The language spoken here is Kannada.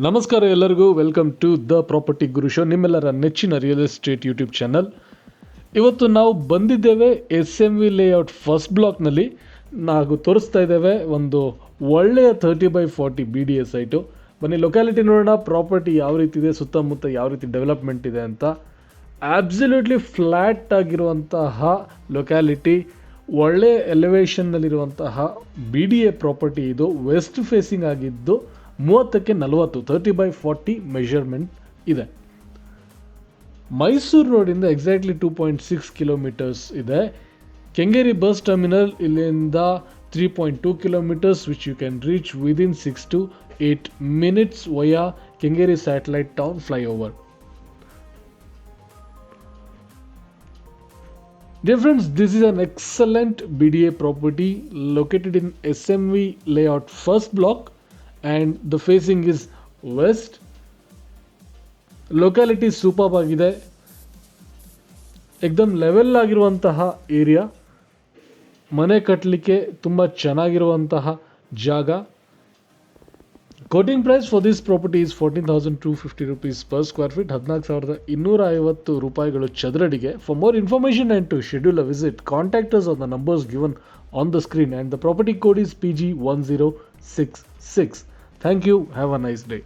ನಮಸ್ಕಾರ ಎಲ್ಲರಿಗೂ, welcome to the property Guru show, ನಿಮ್ಮೆಲ್ಲರ ನೆಚ್ಚಿನ ರಿಯಲ್ ಎಸ್ಟೇಟ್ ಯೂಟ್ಯೂಬ್ ಚಾನಲ್. ಇವತ್ತು ನಾವು ಬಂದಿದ್ದೇವೆ SMV ಲೇಔಟ್ ಫಸ್ಟ್ ಬ್ಲಾಕ್ನಲ್ಲಿ. ನಾವು ತೋರಿಸ್ತಾ ಇದ್ದೇವೆ ಒಂದು ಒಳ್ಳೆಯ 30/40 BDA ಸೈಟು. ಬನ್ನಿ ಲೊಕ್ಯಾಲಿಟಿ ನೋಡೋಣ, ಪ್ರಾಪರ್ಟಿ ಯಾವ ರೀತಿ ಇದೆ, ಸುತ್ತಮುತ್ತ ಯಾವ ರೀತಿ ಡೆವಲಪ್ಮೆಂಟ್ ಇದೆ ಅಂತ. ಆಬ್ಸಲ್ಯೂಟ್ಲಿ ಫ್ಲ್ಯಾಟ್ ಆಗಿರುವಂತಹ ಲೊಕ್ಯಾಲಿಟಿ, ಒಳ್ಳೆ ಎಲಿವೇಷನ್ನಲ್ಲಿರುವಂತಹ BDA ಪ್ರಾಪರ್ಟಿ. ಇದು ವೆಸ್ಟ್ ಫೇಸಿಂಗ್ ಆಗಿದ್ದು 30ಕ್ಕೆ 40 30/40 ಮೆಷರ್ಮೆಂಟ್ ಇದೆ. ಮೈಸೂರು ರೋಡಿಂದ ಎಕ್ಸಾಕ್ಟ್ಲಿ 2.6 ಕಿಲೋಮೀಟರ್ಸ್ ಇದೆ. ಕೆಂಗೇರಿ ಬಸ್ ಟರ್ಮಿನಲ್ ಇಲ್ಲಿಂದ 3.2 kilometres, which you can reach within 6 to 8 minutes via Kengeri satellite town flyover. Dear friends, this is an excellent BDA property located in SMV layout first block and the facing is west. Locality superb ಆಗಿದೆ, ಏಕದಮ್ ಲೆವೆಲ್ ಆಗಿರುವಂತಹ ಏರಿಯಾ, ಮನೆ ಕಟ್ಟಲಿಕ್ಕೆ ತುಂಬ ಚೆನ್ನಾಗಿರುವಂತಹ ಜಾಗ. Quoting price for this property is 14,250 rupees per square feet, 14,250 ರೂಪಾಯಿಗಳು ಚದರಡಿಗೆ. For more information and to schedule a visit, contact us on the numbers given on the screen, and the property code is PG1066. Thank you. Have a nice day.